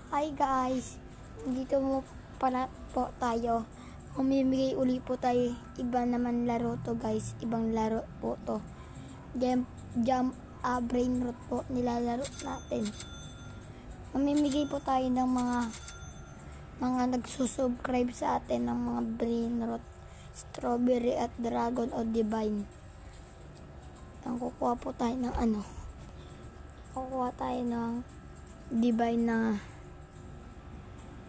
Hi guys, dito mo pala po tayo. Mamimigay uli po tayo. Iba naman laro to guys. Ibang laro po to. Jump brain rot po nilalaro natin. Mamimigay po tayo ng mga nagsusubscribe sa atin ng mga brain rot, strawberry at dragon o divine. Ang kukuha po tayo ng kukuha tayo ng divine na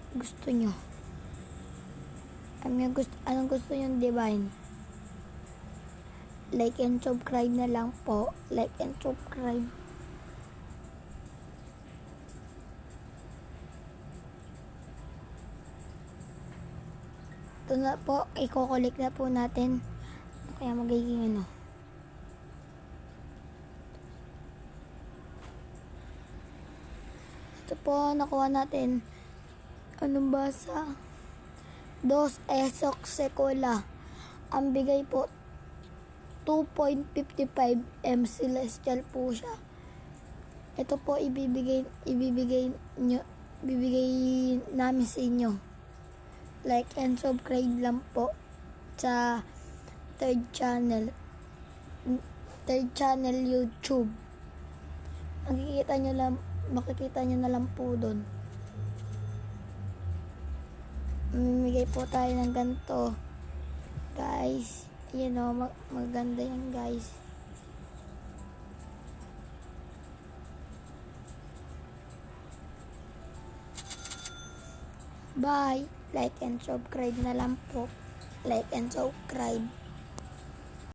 gusto nyo. Anong gusto nyo divine? Like and subscribe na lang po. Like and subscribe. Ito na po, i-collect na po natin. Kaya magiging Ito po, nakuha natin. Anong basa? 2 esok sekola. Ang bigay po 2.55 M celestial po siya. Ito po ibibigay namin sa inyo. Like and subscribe lang po sa third channel YouTube. Makikita nyo na lang po doon. Mamimigay po tayo ng ganito guys. Maganda yan guys. Bye. Like and subscribe na lang po. Like and subscribe.